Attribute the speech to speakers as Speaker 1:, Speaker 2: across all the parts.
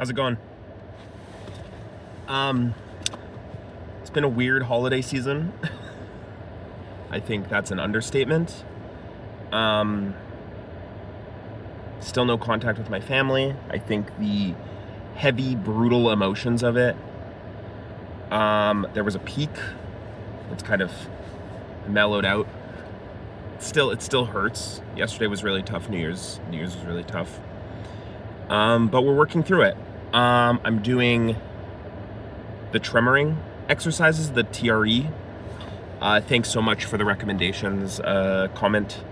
Speaker 1: How's it going? It's been a weird holiday season. I think that's an understatement. Still no contact with my family. I think the heavy, brutal emotions of it. There was a peak. It's kind of mellowed out. It still hurts. Yesterday was really tough. New Year's was really tough. But we're working through it. I'm doing the tremoring exercises, the TRE. Thanks so much for the recommendations, comment.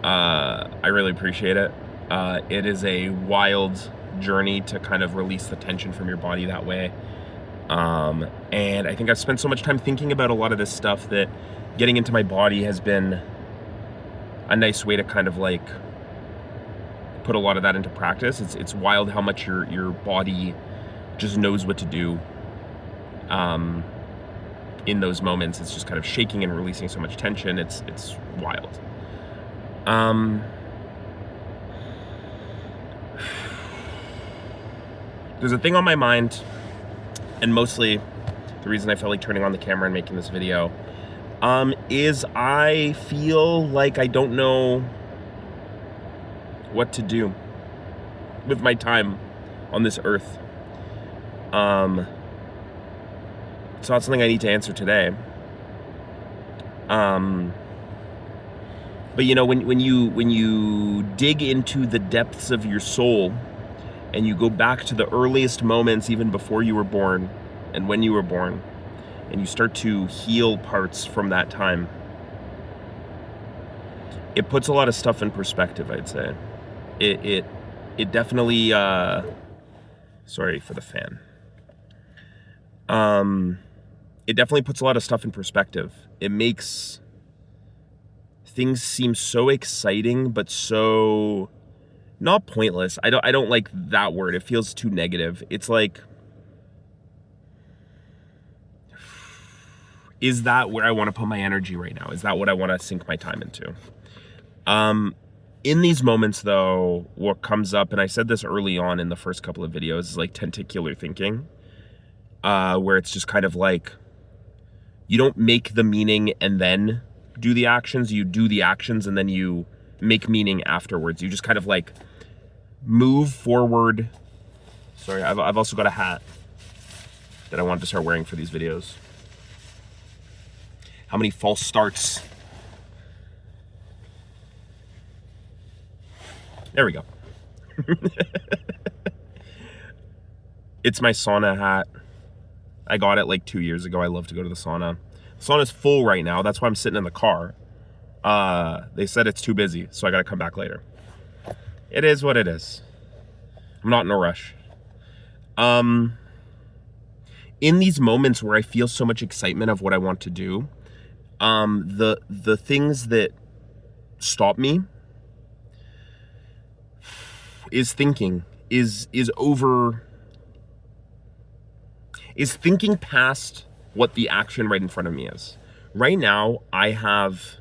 Speaker 1: I really appreciate it. It is a wild journey to kind of release the tension from your body that way. And I think I've spent so much time thinking about a lot of this stuff that getting into my body has been a nice way to kind of like put a lot of that into practice. It's wild how much your body just knows what to do in those moments. It's just kind of shaking and releasing so much tension. It's wild. There's a thing on my mind, and mostly the reason I felt like turning on the camera and making this video is I feel like I don't know what to do with my time on this earth. It's not something I need to answer today. But you know, when you dig into the depths of your soul and you go back to the earliest moments, even before you were born and when you were born, and you start to heal parts from that time, it puts a lot of stuff in perspective, I'd say. It definitely, sorry for the fan. It definitely puts a lot of stuff in perspective. It makes things seem so exciting, but so not pointless. I don't like that word. It feels too negative. It's like, is that where I want to put my energy right now? Is that what I want to sink my time into? In these moments, though, what comes up, and I said this early on in the first couple of videos, is like tentacular thinking, where it's just kind of like, you don't make the meaning and then do the actions. You do the actions and then you make meaning afterwards. You just kind of like move forward. Sorry, I've also got a hat that I wanted to start wearing for these videos. How many false starts? There we go. It's my sauna hat. I got it like 2 years ago. I love to go to the sauna. The sauna's full right now. That's why I'm sitting in the car. They said it's too busy, so I gotta come back later. It is what it is. I'm not in a rush. In these moments where I feel so much excitement of what I want to do, the things that stop me is thinking, is thinking past what the action right in front of me is. Right now, I have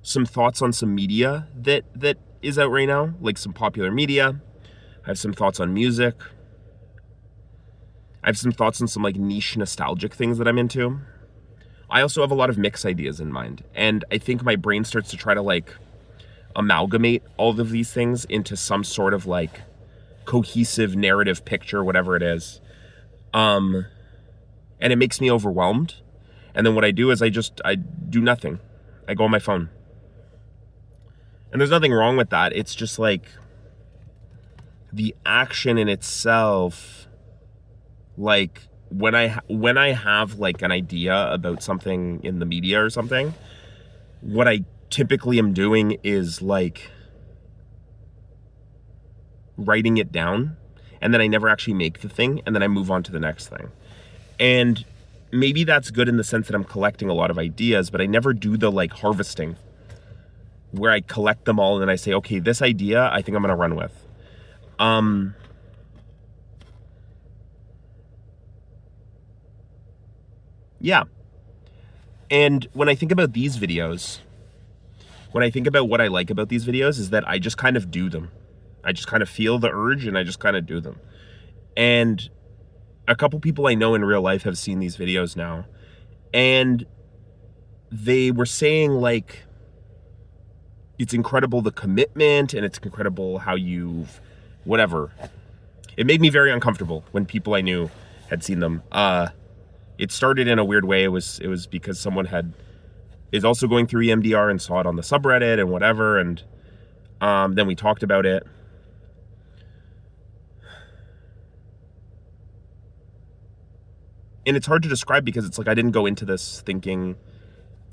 Speaker 1: some thoughts on some media that is out right now, like some popular media. I have some thoughts on music. I have some thoughts on some like niche nostalgic things that I'm into. I also have a lot of mix ideas in mind. And I think my brain starts to try to like amalgamate all of these things into some sort of like cohesive narrative picture, whatever it is. And it makes me overwhelmed. And then what I do is I do nothing. I go on my phone. And there's nothing wrong with that. It's just like the action in itself, like when I have like an idea about something in the media or something, what I typically am doing is like writing it down, and then I never actually make the thing, and then I move on to the next thing. And maybe that's good in the sense that I'm collecting a lot of ideas, but I never do the like harvesting where I collect them all and then I say, okay, this idea I think I'm gonna run with. Yeah. And when I think about these videos, when I think about what I like about these videos is that I just kind of do them. I just kind of feel the urge and I just kind of do them. And a couple people I know in real life have seen these videos now, and they were saying like, it's incredible the commitment, and it's incredible how you've whatever. It made me very uncomfortable when people I knew had seen them. It started in a weird way. It was because someone is also going through EMDR and saw it on the subreddit and whatever, and then we talked about it. And it's hard to describe because it's like I didn't go into this thinking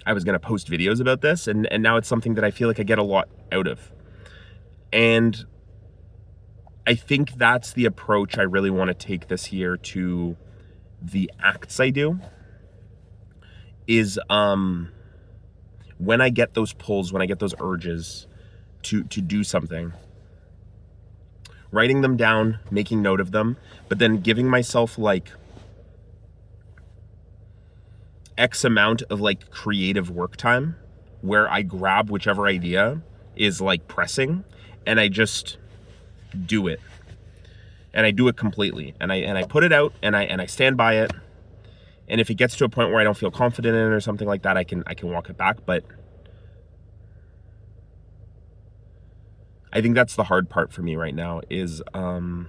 Speaker 1: I was going to post videos about this, and now it's something that I feel like I get a lot out of. And I think that's the approach I really want to take this year to the acts I do, is when I get those pulls, when I get those urges to do something, writing them down, making note of them, but then giving myself like X amount of like creative work time where I grab whichever idea is like pressing and I just do it. And I do it completely. And I put it out and I stand by it. And if it gets to a point where I don't feel confident in it or something like that, I can walk it back. But I think that's the hard part for me right now is I'm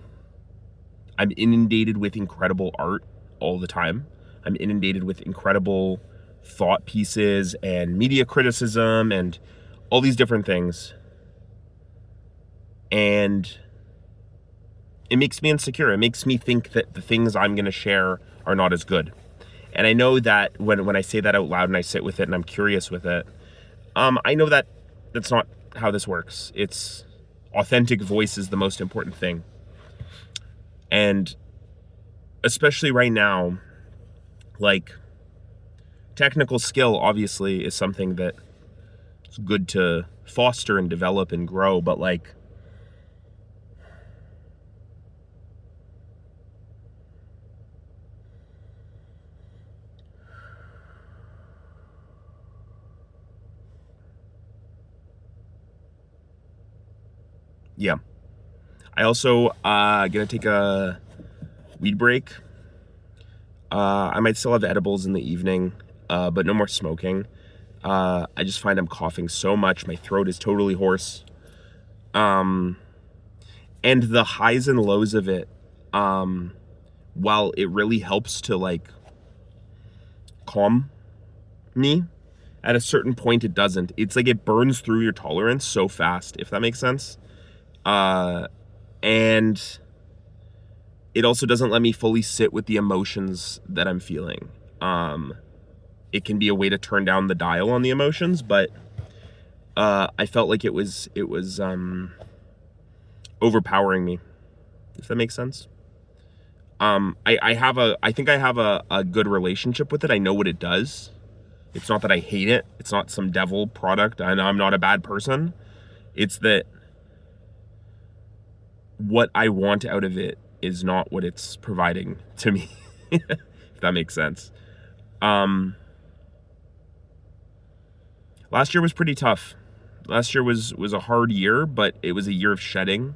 Speaker 1: inundated with incredible art all the time. I'm inundated with incredible thought pieces and media criticism and all these different things. And it makes me insecure. It makes me think that the things I'm going to share are not as good. And I know that when I say that out loud and I sit with it and I'm curious with it, I know that that's not how this works. It's authentic voice is the most important thing. And especially right now, like, technical skill obviously is something that is good to foster and develop and grow, but like, yeah. I also gonna take a weed break. I might still have edibles in the evening, but no more smoking. I just find I'm coughing so much. My throat is totally hoarse. And the highs and lows of it, while it really helps to like calm me, at a certain point it doesn't. It's like it burns through your tolerance so fast, if that makes sense. And it also doesn't let me fully sit with the emotions that I'm feeling. It can be a way to turn down the dial on the emotions, but I felt like it was overpowering me, if that makes sense. I think I have a good relationship with it. I know what it does. It's not that I hate it. It's not some devil product. I know I'm not a bad person. It's that what I want out of it is not what it's providing to me, if that makes sense. Last year was pretty tough. Last year was a hard year, but it was a year of shedding.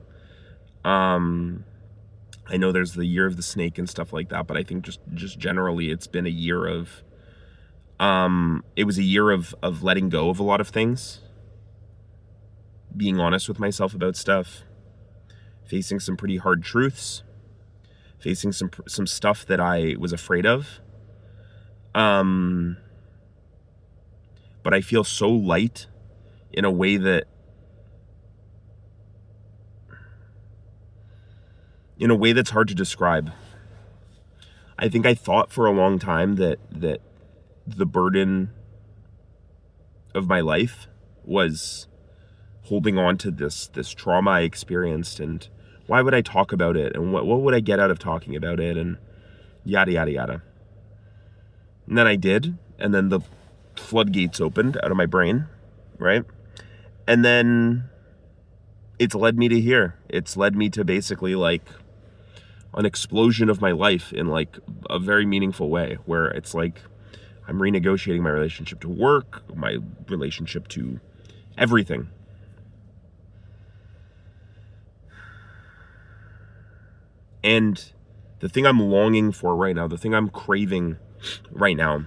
Speaker 1: I know there's the year of the snake and stuff like that, but I think just generally it's been a year of, it was a year of letting go of a lot of things, being honest with myself about stuff, facing some pretty hard truths, facing some stuff that I was afraid of. But I feel so light in a way that's hard to describe. I think I thought for a long time that the burden of my life was holding on to this trauma I experienced, and why would I talk about it, and what would I get out of talking about it, and yada yada yada. And then I did, and then the floodgates opened out of my brain, right? And then it's led me to here. It's led me to basically like an explosion of my life in like a very meaningful way, where it's like I'm renegotiating my relationship to work, my relationship to everything. And the thing I'm longing for right now, the thing I'm craving right now,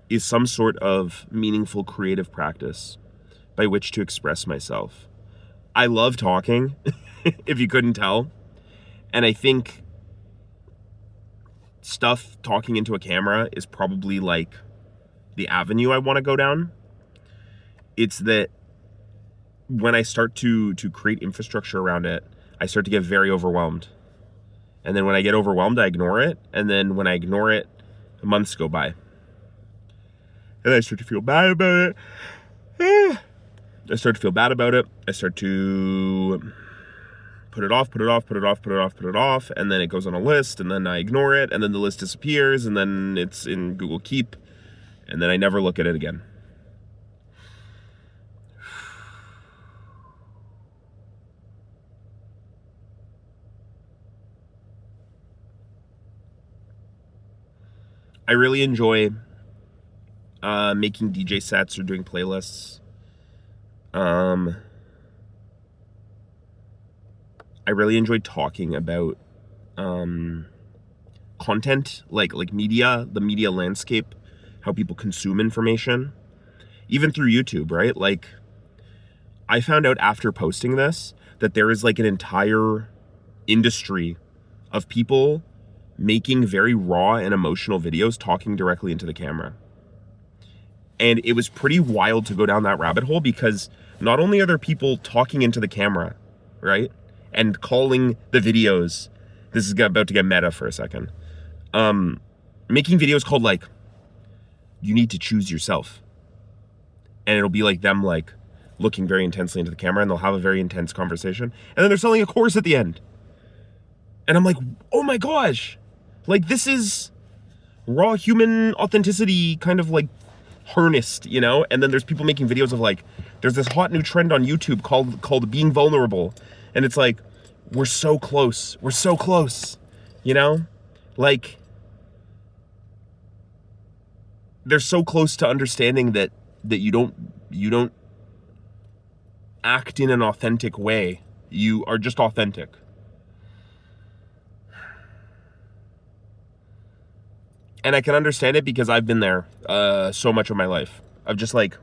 Speaker 1: is some sort of meaningful creative practice by which to express myself. I love talking, if you couldn't tell. And I think talking into a camera is probably like the avenue I want to go down. It's that when I start to create infrastructure around it, I start to get very overwhelmed. And then when I get overwhelmed, I ignore it. And then when I ignore it, months go by. And I start to feel bad about it. I start to feel bad about it. I start to put it off, and then it goes on a list, and then I ignore it, and then the list disappears, and then it's in Google Keep, and then I never look at it again. I really enjoy making DJ sets or doing playlists. I really enjoy talking about content, like media, the media landscape, how people consume information, even through YouTube, right? Like, I found out after posting this that there is like an entire industry of people making very raw and emotional videos talking directly into the camera. And it was pretty wild to go down that rabbit hole, because not only are there people talking into the camera, right? And calling the videos, this is about to get meta for a second, making videos called like, you need to choose yourself. And it'll be like them like looking very intensely into the camera, and they'll have a very intense conversation. And then they're selling a course at the end. And I'm like, oh my gosh, like this is raw human authenticity kind of like harnessed, you know? And then there's people making videos of like, there's this hot new trend on YouTube called being vulnerable. And it's like, we're so close, you know? Like, they're so close to understanding that you don't act in an authentic way. You are just authentic. And I can understand it because I've been there so much of my life. Of just like,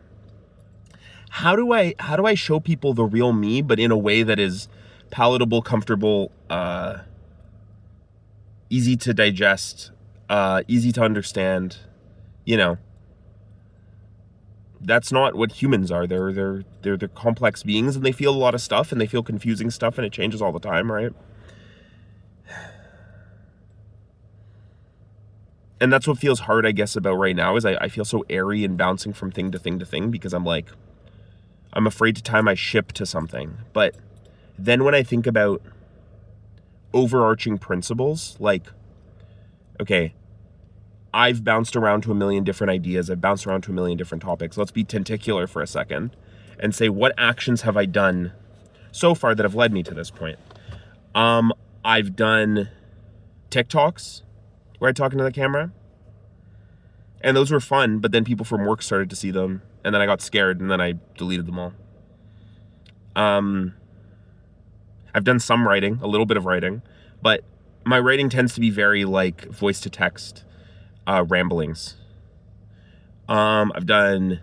Speaker 1: how do I show people the real me, but in a way that is palatable, comfortable, easy to digest, easy to understand, you know? That's not what humans are. They're complex beings, and they feel a lot of stuff, and they feel confusing stuff, and it changes all the time, right? And that's what feels hard, I guess, about right now, is I feel so airy and bouncing from thing to thing to thing, because I'm like, I'm afraid to tie my ship to something. But then when I think about overarching principles, like, okay, I've bounced around to a million different ideas. I've bounced around to a million different topics. Let's be tentacular for a second and say, what actions have I done so far that have led me to this point? I've done TikToks where I talk into the camera, and those were fun, but then people from work started to see them, and then I got scared, and then I deleted them all. I've done some writing, a little bit of writing, but my writing tends to be very like voice to text, ramblings. I've done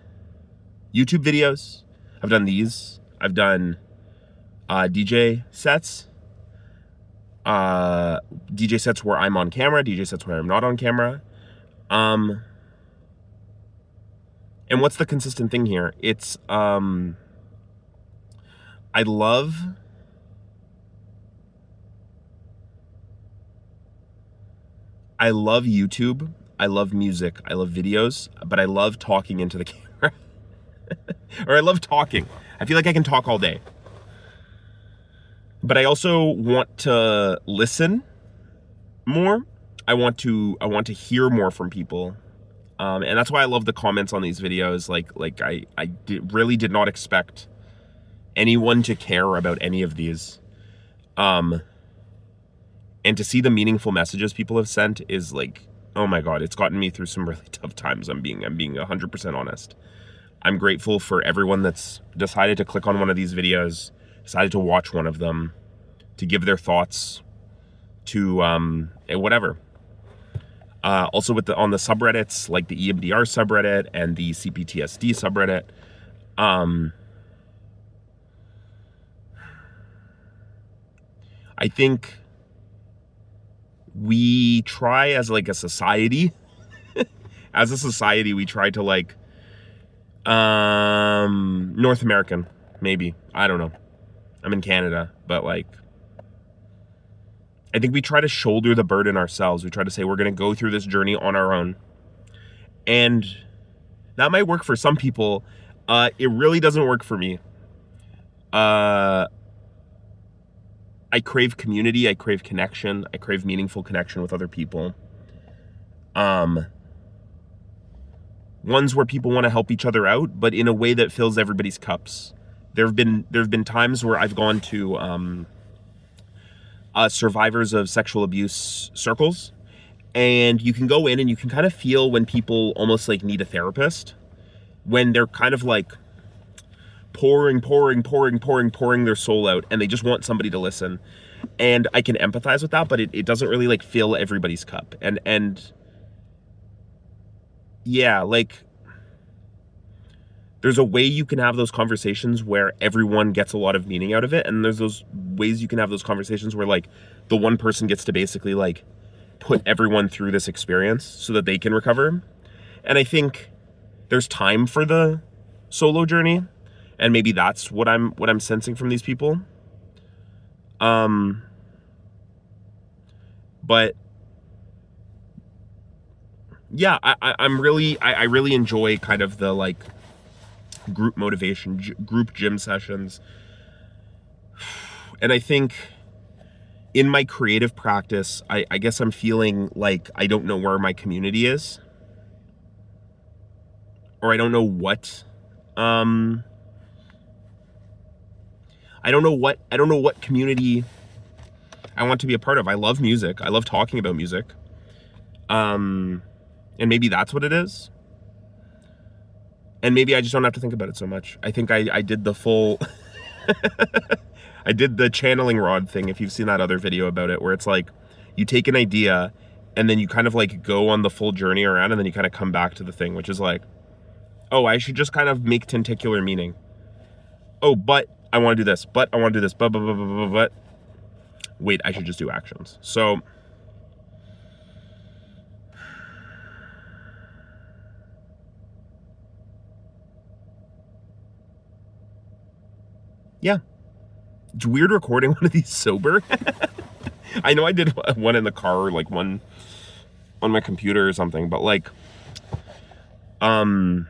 Speaker 1: YouTube videos. I've done these. I've done DJ sets. DJ sets where I'm on camera, DJ sets where I'm not on camera. And what's the consistent thing here? It's I love YouTube. I love music. I love videos, but I love talking into the camera. Or I love talking. I feel like I can talk all day. But I also want to listen more. I want to hear more from people. And that's why I love the comments on these videos. Like I really did not expect anyone to care about any of these. And to see the meaningful messages people have sent is like, oh my God, it's gotten me through some really tough times. I'm being 100% honest. I'm grateful for everyone that's decided to click on one of these videos, decided to watch one of them, to give their thoughts, whatever. Also on the subreddits, like the EMDR subreddit and the CPTSD subreddit, I think we try as like a society, we try to like, North American, maybe. I don't know. I'm in Canada, but like, I think we try to shoulder the burden ourselves. We try to say we're going to go through this journey on our own. And that might work for some people. It really doesn't work for me. I crave community. I crave connection. I crave meaningful connection with other people. Ones where people want to help each other out, but in a way that fills everybody's cups. There have been times where I've gone to survivors of sexual abuse circles, and you can go in and you can kind of feel when people almost like need a therapist, when they're kind of like pouring their soul out, and they just want somebody to listen. And I can empathize with that, but it doesn't really like fill everybody's cup. And yeah, like, there's a way you can have those conversations where everyone gets a lot of meaning out of it. And there's those ways you can have those conversations where like the one person gets to basically like put everyone through this experience so that they can recover. And I think there's time for the solo journey. And maybe that's what I'm sensing from these people. But yeah, I really enjoy kind of the like group motivation, group gym sessions. And I think in my creative practice, I guess I'm feeling like I don't know where my community is, or I don't know what, I don't know what community I want to be a part of. I love music. I love talking about music. And maybe that's what it is. And maybe I just don't have to think about it so much. I think I did the full, I did the channeling rod thing, if you've seen that other video about it, where it's like, you take an idea and then you kind of like go on the full journey around, and then you kind of come back to the thing, which is like, oh, I should just kind of make tentacular meaning. Oh, but I want to do this, but I want to do this, but wait, I should just do actions. So yeah, it's weird recording one of these sober. I know I did one in the car, like one on my computer or something, but like, I'm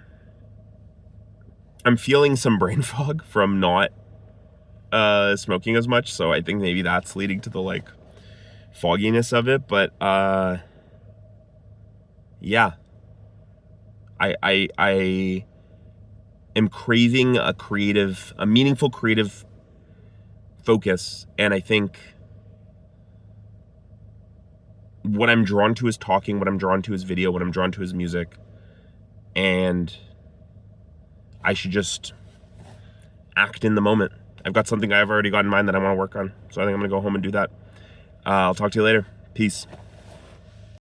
Speaker 1: feeling some brain fog from not smoking as much, so I think maybe that's leading to the like fogginess of it. But yeah, I am craving a meaningful creative focus, and I think what I'm drawn to is talking, what I'm drawn to is video, what I'm drawn to is music, and I should just act in the moment. I've got something I've already got in mind that I want to work on, so I think I'm gonna go home and do that. I'll talk to you later. Peace.